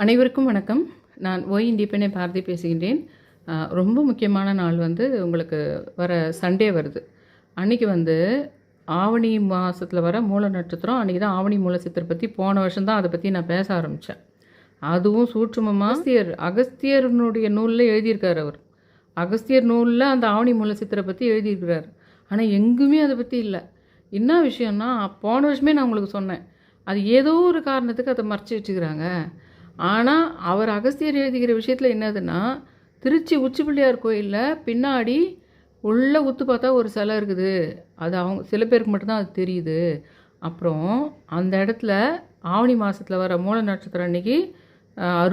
அனைவருக்கும் வணக்கம். நான் இண்டிபெண்டே பாரதி பேசுகின்றேன். ரொம்ப முக்கியமான நாள் வந்து உங்களுக்கு வர சண்டே வருது. அன்றைக்கி வந்து ஆவணி மாதத்தில் வர மூல நட்சத்திரம். அன்றைக்கி தான் ஆவணி மூல சித்திரை பற்றி போன வருஷம் தான் அதை பற்றி நான் பேச ஆரம்பித்தேன். அதுவும் சூட்சுமமாக அகஸ்தியருனுடைய நூலில் எழுதியிருக்கார் அவர். அகஸ்தியர் நூலில் அந்த ஆவணி மூல சித்திரை பற்றி எழுதியிருக்கிறார். ஆனால் எங்குமே அதை பற்றி இல்லை. என்ன விஷயம்னா, போன வருஷமே நான் உங்களுக்கு சொன்னேன், அது ஏதோ ஒரு காரணத்துக்கு அதை மறைச்சி வச்சுக்கிறாங்க. ஆனால் அவர் அகஸ்தியர் எழுதிக்கிற விஷயத்தில் என்னதுன்னா, திருச்சி உச்சி பிள்ளையார் கோயிலில் பின்னாடி உள்ளே உத்து பார்த்தா ஒரு சிலை இருக்குது. அது அவங்க சில பேருக்கு மட்டும்தான் அது தெரியுது. அப்புறம் அந்த இடத்துல ஆவணி மாதத்தில் வர மூல நட்சத்திரம் அன்றைக்கி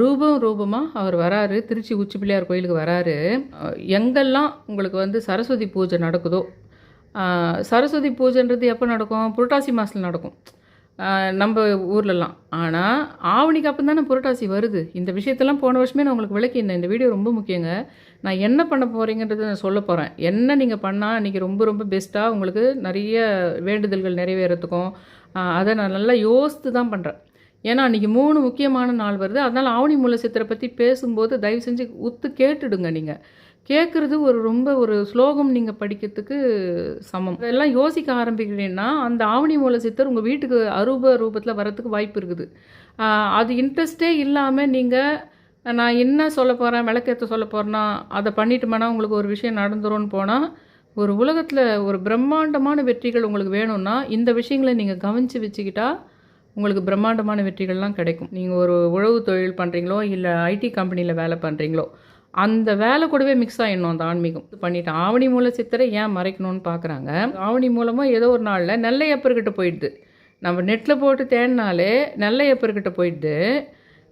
ரூபமாக அவர் வராரு. திருச்சி உச்சி பிள்ளையார் கோயிலுக்கு வராரு. எங்கெல்லாம் உங்களுக்கு வந்து சரஸ்வதி பூஜை நடக்குதோ, சரஸ்வதி பூஜைன்றது எப்போ நடக்கும்? புரட்டாசி மாதத்தில் நடக்கும் நம்ம ஊர்லலாம். ஆனால் ஆவணிக்கு அப்போ தானே புரட்டாசி வருது. இந்த விஷயத்தெல்லாம் போன வருஷமே நான் உங்களுக்கு விளக்கினேன். இந்த வீடியோ ரொம்ப முக்கியங்க. நான் என்ன பண்ண போகிறீங்கன்றதை நான் சொல்ல போகிறேன். என்ன நீங்கள் பண்ணால் இன்றைக்கி ரொம்ப பெஸ்ட்டாக உங்களுக்கு நிறைய வேண்டுதல்கள் நிறைவேறத்துக்கும் அதை நான் நல்லா யோசித்து தான் பண்ணுறேன். ஏன்னா அன்றைக்கி 3 முக்கியமான நாள் வருது. அதனால் ஆவணி மூல சித்திரை பற்றி பேசும்போது தயவு செஞ்சு உத்து கேட்டுடுங்க. நீங்கள் கேட்குறது ஒரு ஸ்லோகம் நீங்கள் படிக்கிறதுக்கு சமம். இதெல்லாம் யோசிக்க ஆரம்பிக்கிறீங்கன்னா அந்த ஆவணி மூல சித்தர் உங்கள் வீட்டுக்கு ரூபத்தில் வரத்துக்கு வாய்ப்பு இருக்குது. அது இன்ட்ரெஸ்டே இல்லாமல் நீங்கள் நான் என்ன சொல்ல போகிறேன், விளக்கேற்ற சொல்ல போகிறேன்னா அதை பண்ணிட்டோம்னா உங்களுக்கு ஒரு விஷயம் நடந்துரும்னு போனால், ஒரு உலகத்தில் ஒரு பிரம்மாண்டமான வெற்றிகள் உங்களுக்கு வேணும்னா இந்த விஷயங்களை நீங்கள் கவனித்து வச்சுக்கிட்டா உங்களுக்கு பிரம்மாண்டமான வெற்றிகள்லாம் கிடைக்கும். நீங்கள் ஒரு உழவு தொழில் பண்ணுறீங்களோ, இல்லை ஐடி கம்பெனியில் வேலை பண்ணுறீங்களோ, அந்த வேலை கூடவே மிக்ஸ் ஆகிடணும் அந்த ஆன்மீகம். பண்ணிவிட்டு ஆவணி மூல சித்திரை ஏன் மறைக்கணும்னு பார்க்குறாங்க. ஆவணி மூலமாக ஏதோ ஒரு நாளில் நெல்லையப்பர்கிட்ட போயிடுது. நம்ம நெட்டில் போட்டு தேடினாலே நெல்லையப்பர்கிட்ட போயிடுது.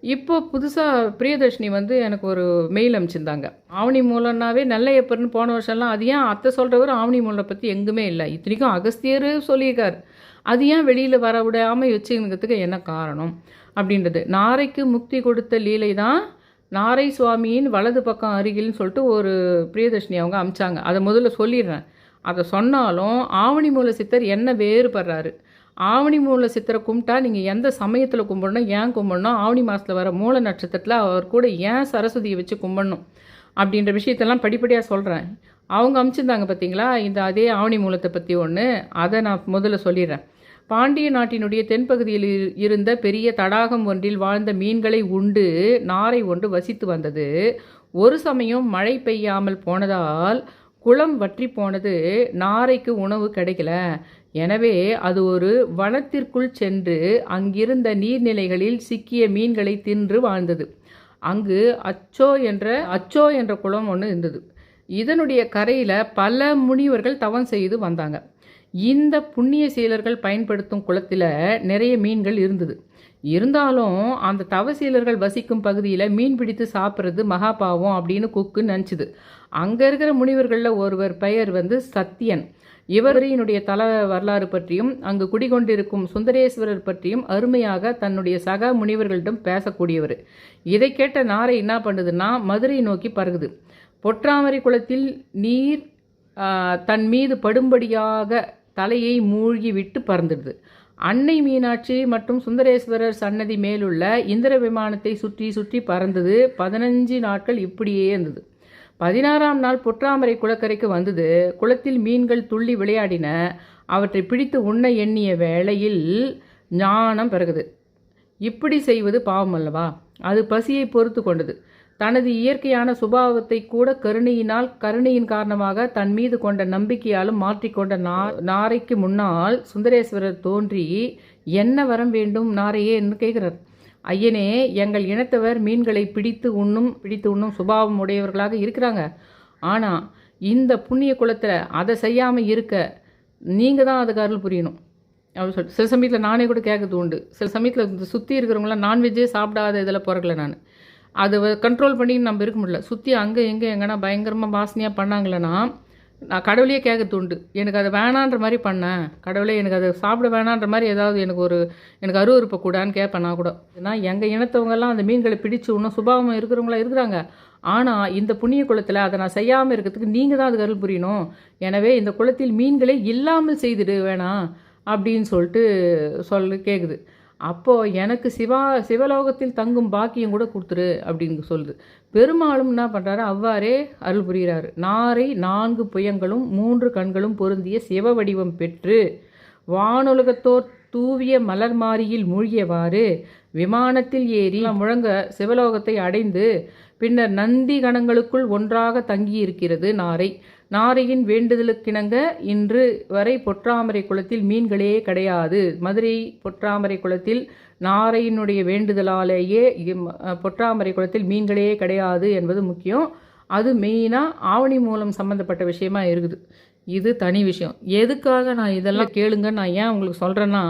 இப்போது புதுசாக பிரியதர்ஷினி வந்து எனக்கு ஒரு மெயில் அனுப்பிச்சிருந்தாங்க. ஆவணி மூலம்னாவே நெல்லையப்பர்னு போன வருஷம்லாம் அது ஏன் அத்தை சொல்கிறவர் ஆவணி மூலம் பற்றி எங்குமே இல்லை. இத்தனைக்கும் அகஸ்தியர் சொல்லியிருக்கார். அது ஏன் வெளியில் வர விடாமல் வச்சுக்கிறதுக்கு என்ன காரணம் அப்படின்றது. நாரைக்கு முக்தி கொடுத்த லீலை தான் நாரை சுவாமியின் வலது பக்கம் அருகில்னு சொல்லிட்டு ஒரு பிரியதர்ஷினி அவங்க அமிச்சாங்க. அதை முதல்ல சொல்லிடுறேன். அதை சொன்னாலும் ஆவணி மூல சித்தர் என்ன வேறுபடுறாரு, ஆவணி மூல சித்தரை கும்பிட்டா நீங்கள் எந்த சமயத்தில் கும்பிடணும், ஏன் கும்பிடணும், ஆவணி மாதத்தில் வர மூல நட்சத்திரத்தில் அவர் கூட ஏன் சரஸ்வதியை வச்சு கும்பிடணும் அப்படின்ற விஷயத்தெல்லாம் படிப்படியாக சொல்கிறேன். அவங்க அமிச்சிருந்தாங்க பார்த்தீங்களா, இந்த அதே ஆவணி மூலத்தை பற்றி ஒன்று. அதை நான் முதல்ல சொல்லிடுறேன். பாண்டிய நாட்டினுடைய தென்பகுதியில் இருந்த பெரிய தடாகம் ஒன்றில் வாழ்ந்த மீன்களை உண்டு நாரை ஒன்று வசித்து வந்தது. ஒரு சமயம் மழை பெய்யாமல் போனதால் குளம் வற்றி போனது. நாரைக்கு உணவு கிடைக்கல. எனவே அது ஒரு வனத்திற்குள் சென்று அங்கிருந்த நீர்நிலைகளில் சிக்கிய மீன்களை தின்று வாழ்ந்தது. அங்கு அச்சோ என்ற குளம் ஒன்று இருந்தது. இதனுடைய கரையில் பல முனிவர்கள் தவம் செய்து வந்தாங்க. இந்த புண்ணிய சீலர்கள் பயன்படுத்தும் குளத்தில் நிறைய மீன்கள் இருந்தது. இருந்தாலும் அந்த தவசீலர்கள் வசிக்கும் பகுதியில் மீன் பிடித்து சாப்பிட்றது மகாபாவம் அப்படின்னு கொக்கு நினச்சிது. அங்கே இருக்கிற முனிவர்களில் ஒருவர் பெயர் வந்து சத்தியன். இவரினுடைய தல வரலாறு பற்றியும் அங்கு குடிகொண்டிருக்கும் சுந்தரேஸ்வரர் பற்றியும் அருமையாக தன்னுடைய சக முனிவர்களிடம் பேசக்கூடியவர். இதை கேட்ட நாரை என்ன பண்ணுதுன்னா மதுரை நோக்கி பறகுது. பொற்றாமரை குளத்தில் நீர் தன் மீது படும்படியாக தலையை மூழ்கி விட்டு பறந்துடுது. அன்னை மீனாட்சி மற்றும் சுந்தரேஸ்வரர் சன்னதி மேலுள்ள இந்திர விமானத்தை சுற்றி சுற்றி பறந்தது. 15 நாட்கள் இப்படியே இருந்தது. 16ஆம் நாள் பொற்றாமரை குளக்கரைக்கு வந்தது. குளத்தில் மீன்கள் துள்ளி விளையாடின. அவற்றை பிடித்து உண்ண எண்ணிய வேளையில் ஞானம் பிறகுது. இப்படி செய்வது பாவம் அல்லவா? அது பசியை பொறுத்து கொண்டது. தனது இயற்கையான சுபாவத்தை கூட கருணையின் காரணமாக தன் மீது கொண்ட நம்பிக்கையாலும் மாற்றிக்கொண்ட நாரைக்கு முன்னால் சுந்தரேஸ்வரர் தோன்றி என்ன வரம் வேண்டும் நாரையே என்று கேட்கிறார். ஐயனே, எங்கள் இனத்தவர் மீன்களை பிடித்து உண்ணும் சுபாவம் உடையவர்களாக இருக்கிறாங்க. ஆனால் இந்த புண்ணிய குலத்தில் அதை செய்யாமல் இருக்க நீங்கள் தான் அதுக்கு அருள் புரியணும் அப்படின்னு சொல்லிட்டு சில சமயத்தில் நானே கூட கேட்கறது உண்டு. சில சமயத்தில் சுற்றி இருக்கிறவங்களாம் நான்வெஜ்ஜே சாப்பிடாத இதில் பிறக்கல. நான் அதை கண்ட்ரோல் பண்ணி நம்ம இருக்க முடியல. சுற்றி அங்கே எங்கன்னா பயங்கரமாக வாசனையாக பண்ணாங்களேன்னா நான் கடவுளையே கேட்கறது உண்டு. எனக்கு அதை வேணான்ற மாதிரி பண்ணேன், கடவுளே எனக்கு அதை சாப்பிட வேணான்ற மாதிரி ஏதாவது எனக்கு அருவருப்பை கூடான்னு கேட்பேன். நான் கூட எங்கள் இனத்தவங்கெல்லாம் அந்த மீன்களை பிடிச்சி இன்னும் சுபாவம் இருக்கிறவங்களாம் இருக்கிறாங்க. ஆனால் இந்த புண்ணிய குளத்தில் அதை நான் செய்யாமல் இருக்கிறதுக்கு நீங்கள் தான் அதுக்கு அருள் புரியணும். எனவே இந்த குளத்தில் மீன்களை இல்லாமல் செய்துடு வேணாம் அப்படின்னு சொல்லிட்டு கேட்குது. அப்போது எனக்கு சிவலோகத்தில் தங்கும் பாக்கியம் கூட கொடுத்துரு அப்படின்னு சொல்லுது. பெருமாளும் என்ன பண்ணுறாரு, அவ்வாறே அருள் புரிகிறாரு. நாரை 4 புயங்களும் 3 கண்களும் பொருந்திய சிவ வடிவம் பெற்று வானுலகத்தோர் தூவிய மலர் மாரியில் மூழ்கியவாறு விமானத்தில் ஏறி முழங்க சிவலோகத்தை அடைந்து பின்னர் நந்தி கணங்களுக்குள் ஒன்றாக தங்கியிருக்கிறது நாரை. நாரையின் வேண்டுதலுக்கிணங்க இன்று வரை பொற்றாமரை குளத்தில் மீன்களே கிடையாது. மதுரை பொற்றாமரை குளத்தில் நாரையினுடைய வேண்டுதலாலேயே பொற்றாமரை குளத்தில் மீன்களே கிடையாது என்பது முக்கியம். அது மெயினாக ஆவணி மூலம் சம்மந்தப்பட்ட விஷயமா இருக்குது. இது தனி விஷயம். எதுக்காக நான் இதெல்லாம் கேளுங்க நான் ஏன் உங்களுக்கு சொல்கிறேன்னா,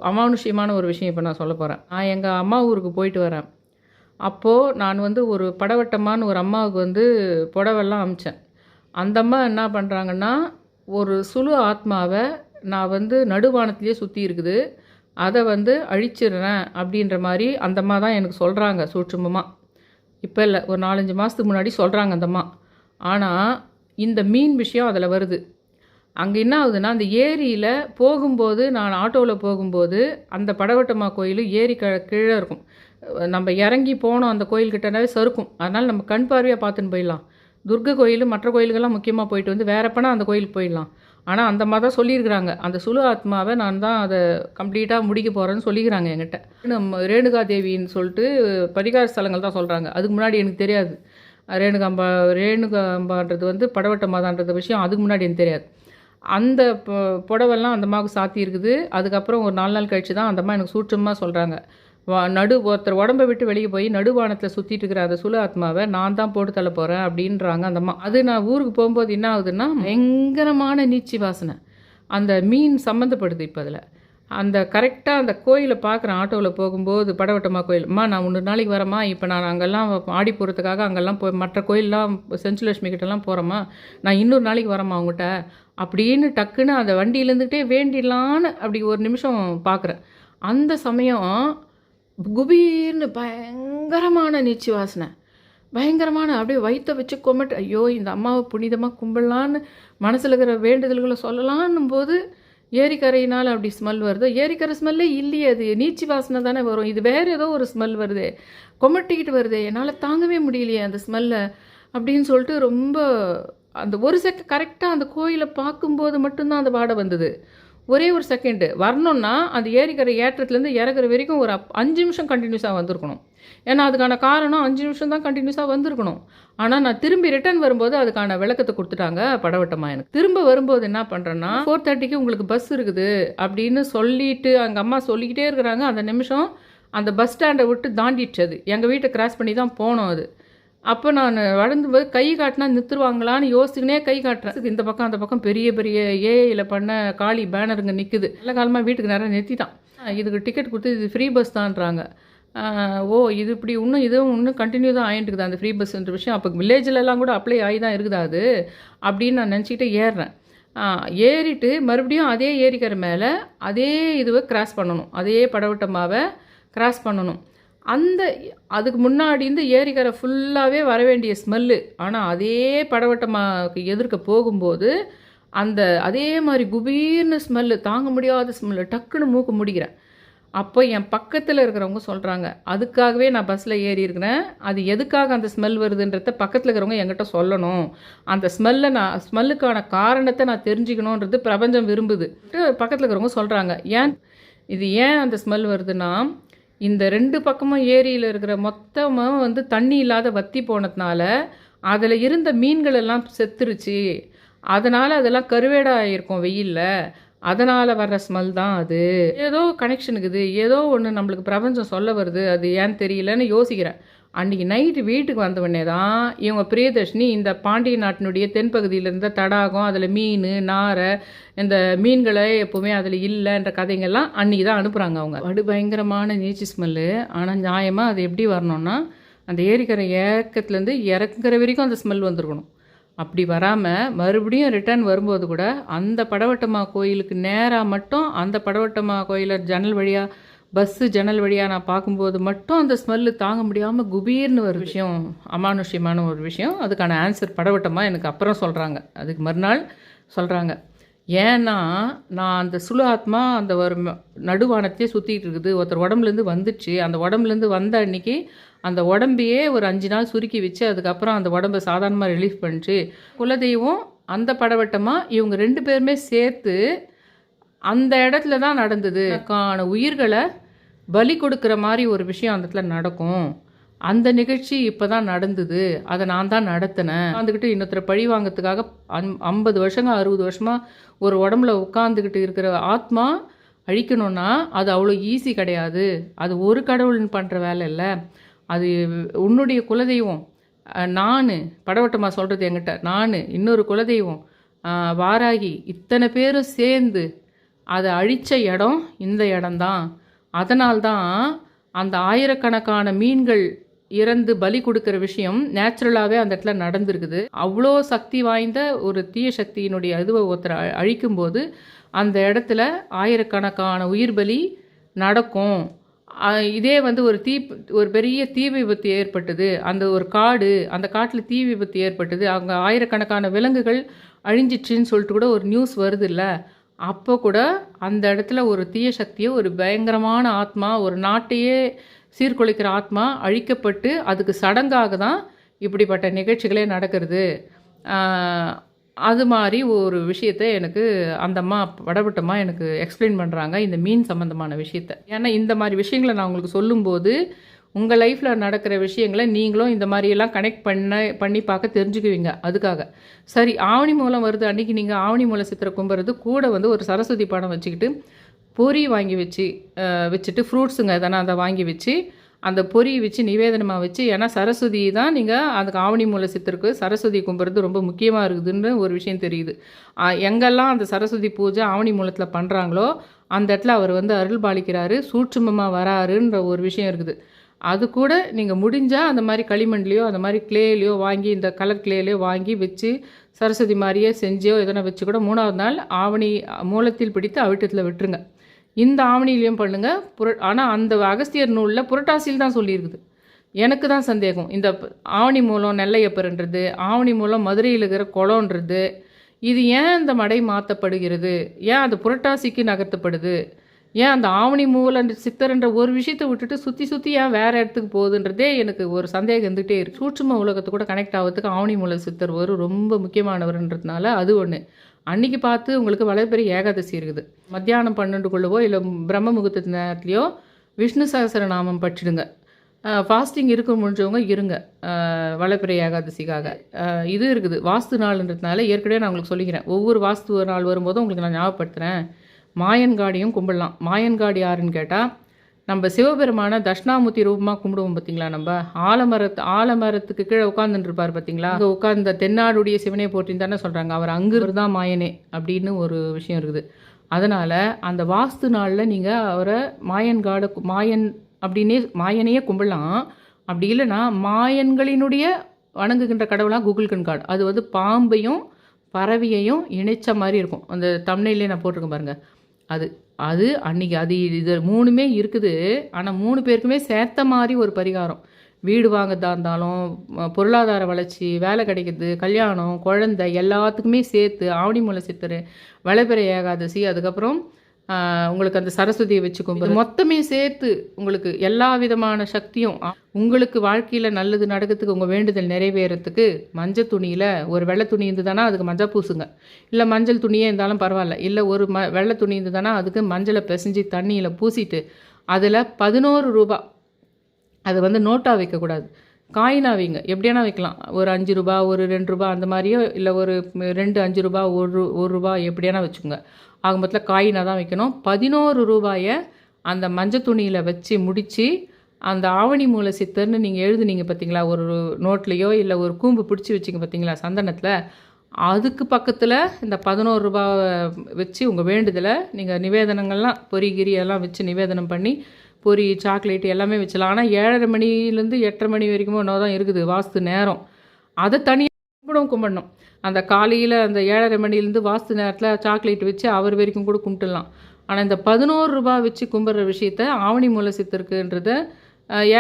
அமானுஷ்யமான ஒரு விஷயம் இப்போ நான் சொல்ல போகிறேன். நான் எங்கள் அம்மா ஊருக்கு போயிட்டு வரேன். அப்போது நான் ஒரு படவட்டமான ஒரு அம்மாவுக்கு புடவெல்லாம் அமிச்சேன். அந்த அம்மா என்ன பண்ணுறாங்கன்னா, ஒரு சுழு ஆத்மாவை நான் நடுவானத்திலே சுற்றி இருக்குது, அதை அழிச்சிடுறேன் அப்படின்ற மாதிரி அந்த அம்மா தான் எனக்கு சொல்கிறாங்க சூட்சுமமாக. இப்போ இல்லை, ஒரு 4-5 மாதத்துக்கு முன்னாடி சொல்கிறாங்க அந்த அம்மா. ஆனால் இந்த மீன் விஷயம் அதில் வருது. அங்கே என்ன ஆகுதுன்னா, அந்த ஏரியில் போகும்போது நான் ஆட்டோவில் போகும்போது அந்த படவட்டம்மா கோயில் ஏரி கீழே இருக்கும். நம்ம இறங்கி போனோம் அந்த கோயில்கிட்டனாவே சறுக்கும். அதனால் நம்ம கண் பார்வையாக பார்த்துன்னு போயிடலாம். துர்கை கோயில் மற்ற கோயிலுக்கெல்லாம் முக்கியமாக போயிட்டு வேறப்பனா அந்த கோயிலுக்கு போயிடலாம். ஆனால் அந்த மாதிரி தான் சொல்லியிருக்கிறாங்க. அந்த சுழு ஆத்மாவை நான் தான் அதை கம்ப்ளீட்டாக முடிக்க போகிறேன்னு சொல்லிக்கிறாங்க என்கிட்ட. நம்ம ரேணுகா தேவின்னு சொல்லிட்டு பரிகார ஸ்தலங்கள் தான் சொல்கிறாங்க. அதுக்கு முன்னாடி எனக்கு தெரியாது. ரேணுகாம்பான்றது படவட்டமாதான்றது விஷயம் அதுக்கு முன்னாடி எனக்கு தெரியாது. அந்த புடவெல்லாம் அந்த அம்மாவுக்கு சாத்தி இருக்குது. அதுக்கப்புறம் ஒரு 4 நாள் கழிச்சு தான் அந்த அம்மா எனக்கு சூட்சமாக சொல்கிறாங்க, ஒருத்தர் உடம்பை விட்டு வெளியே போய் நடுவானத்தில் சுற்றிட்டு இருக்கிற அந்த சுழு ஆத்மாவை நான் தான் போட்டு தள்ள போகிறேன் அப்படின்றாங்க அந்த அம்மா. அது நான் ஊருக்கு போகும்போது என்ன ஆகுதுன்னா, பயங்கரமான நீச்சி வாசனை அந்த மீன் சம்மந்தப்படுது. இப்போ அதில் அந்த கரெக்டாக அந்த கோயிலை பார்க்குறேன். ஆட்டோவில் போகும்போது படவட்டம்மா கோயில், அம்மா நான் 3 நாளைக்கு வரேம்மா, இப்போ நான் அங்கெல்லாம் ஆடி போகிறதுக்காக அங்கெல்லாம் போய் மற்ற கோயிலெலாம் செஞ்சுலட்சுமி கிட்டலாம் போகிறேம்மா, நான் இன்னொரு நாளைக்கு வரேம்மா அவங்ககிட்ட அப்படின்னு டக்குன்னு அந்த வண்டியிலேருந்துகிட்டே வேண்டிடலான்னு அப்படி ஒரு நிமிஷம் பார்க்குறேன். அந்த சமயம் குபீர்னு பயங்கரமான நீச்சி வாசனை, பயங்கரமான அப்படியே வயிற்ற வச்சு கொமட்டு, ஐயோ இந்த அம்மாவை புனிதமாக கும்பிடலான்னு மனசில் இருக்கிற வேண்டுதல்களை சொல்லலான்னும் போது ஏரிக்கரையினால் அப்படி ஸ்மெல் வருது. ஏரிக்கரை ஸ்மெல்லே இல்லையே, அது நீச்சி வாசனை தானே வரும். இது வேறு ஏதோ ஒரு ஸ்மெல் வருது, கொமட்டிக்கிட்டு வருது, என்னால் தாங்கவே முடியலையே அந்த ஸ்மெல்லை அப்படின்னு சொல்லிட்டு ரொம்ப அந்த ஒரு கரெக்டாக அந்த கோயிலை பார்க்கும்போது மட்டும்தான் அந்த வாடை வந்தது. ஒரே ஒரு செகண்டு வரணுன்னா அந்த ஏரிக்கரை ஏற்றத்துலேருந்து இறக்குற வரைக்கும் ஒரு 5 நிமிஷம் கண்டினியூஸாக வந்திருக்கணும். ஏன்னா அதுக்கான காரணம் 5 நிமிஷம் தான் கண்டினியூஸாக வந்திருக்கணும். ஆனால் நான் திரும்பி ரிட்டர்ன் வரும்போது அதுக்கான விளக்கத்தை கொடுத்துட்டாங்க படவட்டமாக. எனக்கு திரும்ப வரும்போது என்ன பண்ணுறேன்னா, 4:30க்கு உங்களுக்கு பஸ் இருக்குது அப்படின்னு சொல்லிட்டு அங்கே அம்மா சொல்லிக்கிட்டே இருக்கிறாங்க. அந்த நிமிஷம் அந்த பஸ் ஸ்டாண்டை விட்டு தாண்டிடுச்சு. அது எங்கள் வீட்டை கிராஸ் பண்ணி தான் போனோம். அது அப்போ நான் வளர்ந்தும்போது கை காட்டினா நிறுத்துருவாங்களான்னு யோசிச்சுக்கினே கை காட்டுறேன். இந்த பக்கம் அந்த பக்கம் பெரிய பெரிய ஏஐயில் பண்ண காளி பேனருங்க நிற்குது. நல்ல காலமாக வீட்டுக்கு நேரம் நிறுத்திட்டான். இதுக்கு டிக்கெட் கொடுத்து இது ஃப்ரீ பஸ் தான்றாங்க. ஓ இது இப்படி இன்னும் கண்டினியூ தான் ஆகிட்டுருக்குது அந்த ஃப்ரீ பஸ்ன்ற விஷயம். அப்போ வில்லேஜிலலாம் கூட அப்ளை ஆகி தான் இருக்குதா அது அப்படின்னு நான் நினச்சிக்கிட்டே ஏறுறேன். ஏறிட்டு மறுபடியும் அதே ஏரிக்கரை மேலே அதே இதுவை கிராஸ் பண்ணணும், அதே படவட்டமாவை கிராஸ் பண்ணணும். அதுக்கு முன்னாடி ஏரிக்கரை ஃபுல்லாகவே வர வேண்டிய ஸ்மெல்லு. ஆனால் அதே படவட்டமாக எதிர்க்க போகும்போது அதே மாதிரி குபீர்னு ஸ்மெல்லு, தாங்க முடியாத ஸ்மெல்லு, டக்குன்னு மூக்கு முடிக்கிறேன். அப்போ என் பக்கத்தில் இருக்கிறவங்க சொல்கிறாங்க, அதுக்காகவே நான் பஸ்ஸில் ஏறி இருக்கிறேன், அது எதுக்காக அந்த ஸ்மெல் வருதுன்றத பக்கத்தில் இருக்கிறவங்க என்கிட்ட சொல்லணும், அந்த ஸ்மெல்லுக்கான காரணத்தை நான் தெரிஞ்சுக்கணுன்றது பிரபஞ்சம் விரும்புது. பக்கத்தில் இருக்கிறவங்க சொல்கிறாங்க. ஏன் அந்த ஸ்மெல் வருதுன்னா, இந்த 2 பக்கமும் ஏரியில் இருக்கிற மொத்தமாக தண்ணி இல்லாத வத்தி போனதுனால அதில் இருந்த மீன்கள் எல்லாம் செத்துருச்சு. அதனால் அதெல்லாம் கருவேடாக இருக்கும் வெயிலில், அதனால் வர்ற ஸ்மெல் தான் அது. ஏதோ கனெக்ஷனுக்குது, ஏதோ ஒன்று நம்மளுக்கு பிரபஞ்சம் சொல்ல வருது, அது ஏன்னு தெரியலன்னு யோசிக்கிறேன். அன்றைக்கி நைட்டு வீட்டுக்கு வந்தவொடனே தான் இவங்க பிரியதர்ஷினி இந்த பாண்டிய நாட்டினுடைய தென்பகுதியில் இருந்த தடாகம், அதில் மீன் நாரை, இந்த மீன்களை எப்போவுமே அதில் இல்லைன்ற கதைங்கள்லாம் அன்றைக்கி தான் அனுப்புகிறாங்க அவங்க. பயங்கரமான நீச்சி ஸ்மெல்லு. ஆனால் நியாயமாக அது எப்படி வரணும்னா, அந்த ஏரிக்கரை ஏக்கத்துலேருந்து இறக்குற வரைக்கும் அந்த ஸ்மெல் வந்துருக்கணும். அப்படி வராமல் மறுபடியும் ரிட்டர்ன் வரும்போது கூட அந்த படவட்டம்மா கோயிலுக்கு நேராக மட்டும் அந்த படவட்டம்மா கோயிலை பஸ்ஸு ஜன்னல் வழியாக நான் பார்க்கும்போது மட்டும் அந்த ஸ்மெல்லு தாங்க முடியாமல் குபீர்னு ஒரு விஷயம், அமானுஷ்யமான ஒரு விஷயம். அதுக்கான ஆன்சர் படவட்டமாக எனக்கு அப்புறம் சொல்கிறாங்க, அதுக்கு மறுநாள் சொல்கிறாங்க. ஏன்னா நான் அந்த சுழு ஆத்மா அந்த ஒரு நடுவானத்தையே சுற்றிட்டு இருக்குது, ஒருத்தர் உடம்புலேருந்து வந்துச்சு. அந்த உடம்புலேருந்து வந்த அன்னைக்கு அந்த உடம்பையே ஒரு 5 நாள் சுருக்கி வச்சு அதுக்கப்புறம் அந்த உடம்பை சாதாரணமாக ரிலீஃப் பண்ணிச்சு. குலதெய்வம் அந்த படவட்டமாக இவங்க 2 பேருமே சேர்த்து அந்த இடத்துல தான் நடந்தது. அதுக்கான உயிர்களை பலி கொடுக்குற மாதிரி ஒரு விஷயம் அந்த இடத்துல நடக்கும். அந்த நிகழ்ச்சி இப்போ தான் நடந்தது, அதை நான் தான் நடத்தினேன். உட்காந்துக்கிட்டு இன்னொருத்தரை பழி வாங்கிறதுக்காக 50 வருஷங்க 60 வருஷமாக ஒரு உடம்புல உட்காந்துக்கிட்டு இருக்கிற ஆத்மா அழிக்கணும்னா அது அவ்வளோ ஈஸி கிடையாது. அது ஒரு கடவுள்னு பண்ணுற வேலை இல்லை. அது உன்னுடைய குலதெய்வம், நான் படவட்டமாக சொல்கிறது என்கிட்ட, நான் இன்னொரு குலதெய்வம் வாராகி, இத்தனை பேரும் சேர்ந்து அதை அழித்த இடம் இந்த இடம்தான். அதனால்தான் அந்த ஆயிரக்கணக்கான மீன்கள் இறந்து பலி கொடுக்குற விஷயம் நேச்சுரலாகவே அந்த இடத்துல நடந்திருக்குது. அவ்வளோ சக்தி வாய்ந்த ஒரு தீய சக்தியினுடைய இதுவை ஒருத்தரை அழிக்கும்போது அந்த இடத்துல ஆயிரக்கணக்கான உயிர் பலி நடக்கும். இதே வந்து ஒரு பெரிய தீ விபத்து ஏற்பட்டது, அந்த ஒரு காடு, அந்த காட்டில் தீ விபத்து ஏற்பட்டது, அங்கே ஆயிரக்கணக்கான விலங்குகள் அழிஞ்சிச்சுன்னு சொல்லிட்டு கூட ஒரு நியூஸ் வருது இல்லை, அப்போ கூட அந்த இடத்துல ஒரு தீய சக்தியை, ஒரு பயங்கரமான ஆத்மா, ஒரு நாட்டையே சீர்குலைக்கிற ஆத்மா அழிக்கப்பட்டு அதுக்கு சடங்காக தான் இப்படிப்பட்ட நிகழ்ச்சிகளே நடக்கிறது. அது மாதிரி ஒரு விஷயத்தை எனக்கு அந்த அம்மா படபட்டமாக எனக்கு எக்ஸ்பிளைன் பண்ணுறாங்க, இந்த மீன் சம்மந்தமான விஷயத்தை. ஏன்னா இந்த மாதிரி விஷயங்களை நான் உங்களுக்கு சொல்லும்போது உங்கள் லைஃப்பில் நடக்கிற விஷயங்களை நீங்களும் இந்த மாதிரியெல்லாம் கனெக்ட் பண்ணி பார்க்க தெரிஞ்சுக்குவீங்க. அதுக்காக சரி, ஆவணி மூலம் வருது அன்றைக்கி நீங்கள் ஆவணி மூலம் சித்திரை கும்புறது கூட வந்து ஒரு சரஸ்வதி படம் வச்சுக்கிட்டு பொரி வாங்கி வச்சுட்டு ஃப்ரூட்ஸுங்க எதனா அதை வாங்கி வச்சு அந்த பொரியை வச்சு நிவேதனமாக வச்சு, ஏன்னா சரஸ்வதி தான் நீங்கள் அதுக்கு ஆவணி மூல சித்திருக்கு சரஸ்வதி கும்புறது ரொம்ப முக்கியமாக இருக்குதுன்னு ஒரு விஷயம் தெரியுது. எங்கெல்லாம் அந்த சரஸ்வதி பூஜை ஆவணி மூலத்தில் பண்ணுறாங்களோ அந்த இடத்துல அவர் வந்து அருள் பாலிக்கிறாரு, சூட்சுமமாக வராருன்ற ஒரு விஷயம் இருக்குது. அது கூட நீங்கள் முடிஞ்சால் அந்த மாதிரி களிமண்லேயோ அந்த மாதிரி கிளேலையோ வாங்கி, இந்த கலர் கிளேலையோ வாங்கி வச்சு சரஸ்வதி மாதிரியே செஞ்சோ எதனா வச்சு கூட 3ஆவது நாள் ஆவணி மூலத்தில் பிடித்து அவிட்டத்தில் விட்டுருங்க. இந்த ஆவணிலையும் பண்ணுங்கள். ஆனால் அந்த அகஸ்தியர் நூலில் புரட்டாசியில் தான் சொல்லியிருக்குது. எனக்கு தான் சந்தேகம், இந்த ஆவணி மூலம் நெல்லையப்பர்ன்றது, ஆவணி மூலம் மதுரையில் இருக்கிற குளம்ன்றது, இது ஏன் இந்த மடை மாற்றப்படுகிறது, ஏன் அது புரட்டாசிக்கு நகர்த்தப்படுது, ஏன் அந்த ஆவணி மூல சித்தர்ன்ற ஒரு விஷயத்தை விட்டுட்டு சுற்றி ஏன் வேறு இடத்துக்கு போகுதுன்றதே எனக்கு ஒரு சந்தேகம் இருந்துகிட்டே இருக்குது. சூட்சும உலகத்து கூட கனெக்ட் ஆகிறதுக்கு ஆவணி மூல சித்தர் ரொம்ப முக்கியமானவர்ன்றதுனால அது ஒன்று. அன்றைக்கி பார்த்து உங்களுக்கு வளர்பெரிய ஏகாதசி இருக்குது, மத்தியானம் 12க்குள்ளவோ இல்லை பிரம்ம முகூர்த்த நேரத்துலையோ விஷ்ணு சகசரநாமம் படிச்சிடுங்க. ஃபாஸ்டிங் இருக்க முடிஞ்சவங்க இருங்க வளர்பெரிய ஏகாதசிக்காக. இது இருக்குது வாஸ்து நாள்ன்றதுனால ஏற்கனவே நான் உங்களுக்கு சொல்லிக்கிறேன், ஒவ்வொரு வாஸ்து நாள் வரும்போதும் உங்களுக்கு நான் ஞாபகப்படுத்துகிறேன். மாயன்காடியும் கும்பிடலாம். மாயன்காடி யாருன்னு கேட்டால் நம்ம சிவபெருமான தட்சிணாமூர்த்தி ரூபமாக கும்பிடுவோம் பார்த்தீங்களா. நம்ம ஆலமரத்துக்கு கீழே உட்காந்துருப்பார் பார்த்தீங்களா, அங்கே உட்கார்ந்த தென்னாடுடைய சிவனை போற்றின்னு தானே சொல்கிறாங்க. அவர் அங்கு தான் மாயனே அப்படின்னு ஒரு விஷயம் இருக்குது. அதனால் அந்த வாஸ்து நாளில் நீங்கள் அவரை மாயன் அப்படின்னே மாயனையே கும்பிடலாம். அப்படி இல்லைன்னா மாயன்களினுடைய வணங்குகின்ற கடவுளாக கூகுள் கார்டு, அது வந்து பாம்பையும் பறவையையும் இணைச்ச மாதிரி இருக்கும். அந்த தம்ப்நெயிலே நான் போட்டிருக்கேன் பாருங்கள். அது அன்றைக்கி அது இது 3மே இருக்குது. ஆனால் 3 பேருக்குமே சேர்த்த மாதிரி ஒரு பரிகாரம். வீடு வாங்கறதா இருந்தாலும், பொருளாதார வளர்ச்சி, வேலை கிடைக்கிறது, கல்யாணம், குழந்தை, எல்லாத்துக்குமே சேர்த்து ஆவணி மூல சித்தர், வளர்பிறை ஏகாதசி, அதுக்கப்புறம் உங்களுக்கு அந்த சரஸ்வதியை வச்சு கும்பிடு, மொத்தமே சேர்த்து உங்களுக்கு எல்லா விதமான சக்தியும் உங்களுக்கு வாழ்க்கையில் நல்லது நடக்கிறதுக்கு, உங்கள் வேண்டுதல் நிறைவேறத்துக்கு மஞ்சள் துணியில் ஒரு வெள்ளை துணி இருந்ததுன்னா அதுக்கு மஞ்சள் பூசுங்க. இல்லை மஞ்சள் துணியே இருந்தாலும் பரவாயில்ல, இல்லை ஒரு வெள்ளை துணி இருந்ததுன்னா அதுக்கு மஞ்சளை பிசைஞ்சு தண்ணியில் பூசிட்டு அதில் 11 ரூபா, அது வந்து நோட்டாக வைக்கக்கூடாது, காயினாக வைங்க. எப்படியானா வைக்கலாம், ஒரு 5 ரூபா, ஒரு 2 ரூபா அந்த மாதிரியோ, இல்லை ஒரு 2 5 ரூபா, ஒரு ரூபா எப்படியானா வச்சுக்கோங்க. ஆகும்பத்தில் காயினாக தான் வைக்கணும். 11 ரூபாயை அந்த மஞ்சள் துணியில் வச்சு முடித்து அந்த ஆவணி மூல சித்தர்னு நீங்கள் எழுதுனீங்க பார்த்தீங்களா, ஒரு நோட்லேயோ இல்லை ஒரு கூம்பு பிடிச்சி வச்சிங்க பார்த்தீங்களா சந்தனத்தில், அதுக்கு பக்கத்தில் இந்த 11 ரூபாவை வச்சு உங்கள் வேண்டுதலை நீங்கள் நிவேதனங்கள்லாம் பொரிகிரி எல்லாம் வச்சு நிவேதனம் பண்ணி, பொரி சாக்லேட் எல்லாமே வச்சலாம். ஆனால் 7:30 மணிலேருந்து 8:30 மணி வரைக்கும் இன்னும் தான் இருக்குது வாஸ்து நேரம். அதை தனியாக கும்பிடணும். அந்த காலையில் அந்த 7:30 மணிலேருந்து வாஸ்து நேரத்தில் சாக்லேட் வச்சு அவர் வரைக்கும் கூட கும்பிட்டுடலாம். ஆனால் இந்த 11 ரூபா வச்சு கும்பிட்ற விஷயத்த ஆவணி மூல சித்தருக்குன்றத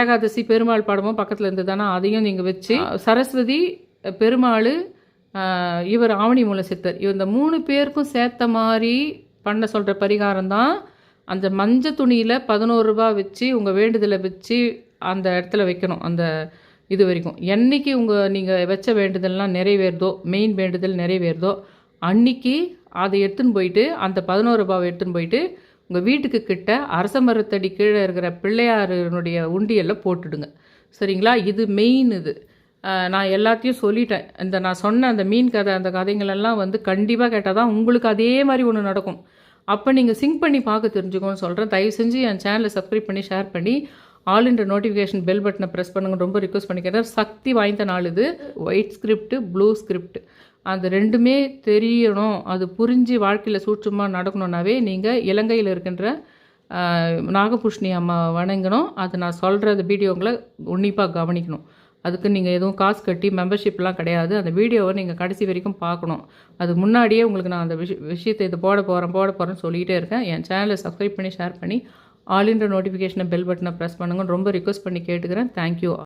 ஏகாதசி பெருமாள் படமும் பக்கத்தில் இருந்து தானே, அதையும் நீங்கள் வச்சு சரஸ்வதி, பெருமாள், இவர் ஆவணி மூல சித்தர். இந்த 3 பேருக்கும் சேர்த்த மாதிரி பண்ண சொல்கிற பரிகாரம் தான் அந்த மஞ்சள் துணியில் 11 ரூபா வச்சு உங்கள் வேண்டுதலை வச்சு அந்த இடத்துல வைக்கணும். அந்த இது வரைக்கும் என்றைக்கு நீங்கள் வச்ச வேண்டுதல்லாம் நிறைவேறுதோ, மெயின் வேண்டுதல் நிறைவேறுதோ அன்னைக்கு அதை எடுத்துன்னு போயிட்டு அந்த 11 ரூபாவை எடுத்துன்னு போயிட்டு உங்கள் வீட்டுக்கு கிட்ட அரச மரத்தடி கீழே இருக்கிற பிள்ளையாருனுடைய உண்டியலில் போட்டுடுங்க. சரிங்களா? இது மெயின். இது நான் எல்லாத்தையும் சொல்லிட்டேன். நான் சொன்ன அந்த மீன் கதை, அந்த கதைங்களெல்லாம் கண்டிப்பாக கேட்டால் தான் உங்களுக்கு அதே மாதிரி ஒன்று நடக்கும். அப்போ நீங்கள் சிங்க் பண்ணி பார்க்க தெரிஞ்சுக்கோன்னு சொல்கிறேன். தயவு செஞ்சு என் சேனலை சப்ஸ்கிரைப் பண்ணி ஷேர் பண்ணி ஆல் நோட்டிஃபிகேஷன் பெல் பட்டனை ப்ரெஸ் பண்ணுங்க. ரொம்ப ரிக்வஸ்ட் பண்ணிக்கிறேன். சக்தி வாய்ந்த நாள் இது. ஒயிட் ஸ்கிரிப்ட், ப்ளூ ஸ்கிரிப்ட் அது ரெண்டுமே தெரியணும். அது புரிஞ்சு வாழ்க்கையில் சூட்சமாக நடக்கணுன்னாவே நீங்கள் இலங்கையில் இருக்கின்ற நாகபூஷணி அம்மா வணங்கணும். அது நான் சொல்கிற வீடியோங்களை உன்னிப்பாக கவனிக்கணும். அதுக்கு நீங்கள் எதுவும் காசு கட்டி மெம்பர்ஷிப்லாம் கிடையாது. அந்த வீடியோவை நீங்கள் கடைசி வரைக்கும் பார்க்கணும். அது முன்னாடியே உங்களுக்கு நான் அந்த விஷயத்தை இது போட போகிறேன்னு சொல்லிகிட்டே இருக்கேன். என் சேனலை சப்ஸ்கிரைப் பண்ணி ஷேர் பண்ணி ஆல் நோட்டிஃபிகேஷனை பெல் பட்டனை ப்ரெஸ் பண்ணுங்கன்னு ரொம்ப ரிக்வஸ்ட் பண்ணி கேட்டுக்கிறேன். தேங்க்யூ.